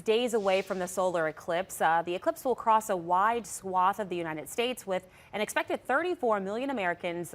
days away from the solar eclipse. The eclipse will cross a wide swath of the United States with an expected 34 million Americans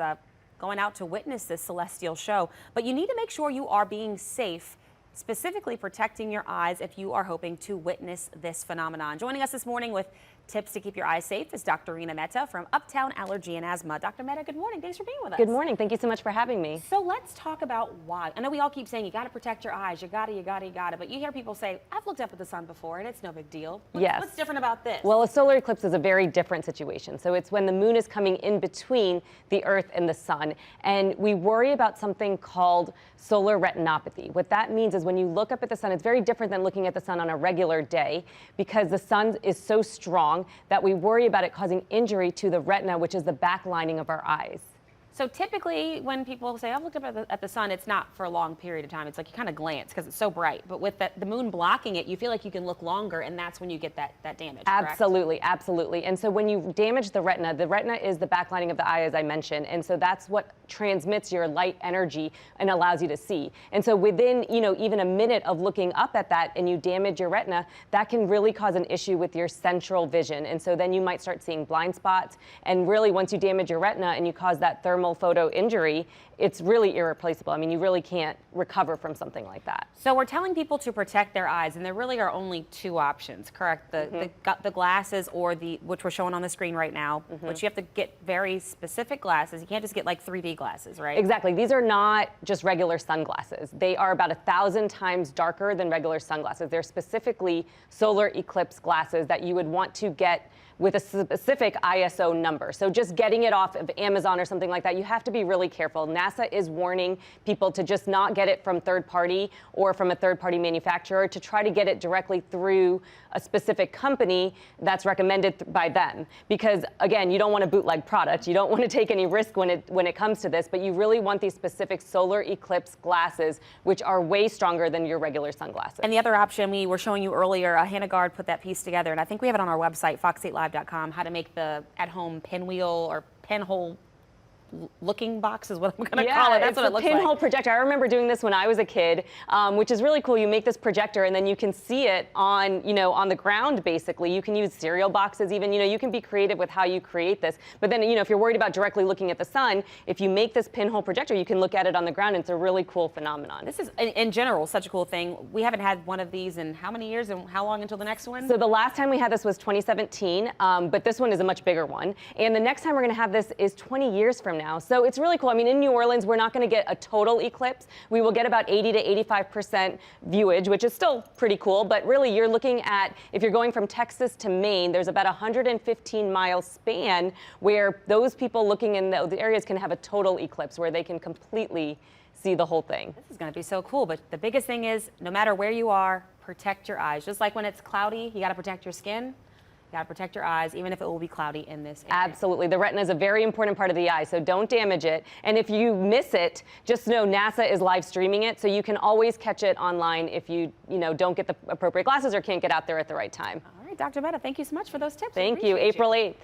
going out to witness this celestial show. But you need to make sure you are being safe, specifically protecting your eyes if you are hoping to witness this phenomenon. Joining us this morning with tips to keep your eyes safe is Dr. Reena Mehta from Uptown Allergy and Asthma. Dr. Mehta, good morning. Thanks for being with us. Good morning. Thank you so much for having me. So let's talk about why. I know we all keep saying you got to protect your eyes. You got to. But you hear people say, I've looked up at the sun before and it's no big deal. What's different about this? Well, a solar eclipse is a very different situation. So it's when the moon is coming in between the earth and the sun. And we worry about something called solar retinopathy. What that means is when you look up at the sun, it's very different than looking at the sun on a regular day because the sun is so strong that we worry about it causing injury to the retina, which is the back lining of our eyes. So typically when people say, I've looked up at the sun, it's not for a long period of time. It's like you kind of glance because it's so bright. But with the moon blocking it, you feel like you can look longer, and that's when you get that damage, correct? Absolutely, absolutely. And so when you damage the retina is the back lining of the eye, as I mentioned. And so that's what transmits your light energy and allows you to see. And so within, even a minute of looking up at that and you damage your retina, that can really cause an issue with your central vision. And so then you might start seeing blind spots. And really, once you damage your retina and you cause that thermal photo injury, it's really irreplaceable. I mean, you really can't recover from something like that. So we're telling people to protect their eyes, and there really are only two options, correct? The glasses or which we're showing on the screen right now, which you have to get very specific glasses. You can't just get like 3D glasses, right? Exactly. These are not just regular sunglasses. They are about 1,000 times darker than regular sunglasses. They're specifically solar eclipse glasses that you would want to get with a specific ISO number. So just getting it off of Amazon or something like that, you have to be really careful. NASA is warning people to just not get it from third party or from a third party manufacturer, to try to get it directly through a specific company that's recommended by them. Because again, you don't want a bootleg product. You don't want to take any risk when it comes to this, but you really want these specific solar eclipse glasses, which are way stronger than your regular sunglasses. And the other option we were showing you earlier, Hannah Guard put that piece together, and I think we have it on our website, fox8live.com, how to make the at-home pinwheel or pinhole looking box is what I'm going to call it. That's what it looks like. It's a pinhole projector. I remember doing this when I was a kid, which is really cool. You make this projector and then you can see it on, on the ground, basically. You can use cereal boxes even, you can be creative with how you create this. But then, if you're worried about directly looking at the sun, if you make this pinhole projector, you can look at it on the ground. And it's a really cool phenomenon. This is, in general, such a cool thing. We haven't had one of these in how many years, and how long until the next one? So the last time we had this was 2017, but this one is a much bigger one. And the next time we're going to have this is 20 years from now. So it's really cool. I mean, in New Orleans, we're not going to get a total eclipse. We will get about 80 to 85% viewage, which is still pretty cool. But really, you're looking at, if you're going from Texas to Maine, there's about a 115-mile span where those people looking in those areas can have a total eclipse where they can completely see the whole thing. This is going to be so cool. But the biggest thing is, no matter where you are, protect your eyes. Just like when it's cloudy, you got to protect your skin. You got to protect your eyes, even if it will be cloudy in this area. Absolutely. The retina is a very important part of the eye, so don't damage it. And if you miss it, just know NASA is live streaming it, so you can always catch it online if you, don't get the appropriate glasses or can't get out there at the right time. All right, Dr. Mehta, thank you so much for those tips. Thank you. April 8th.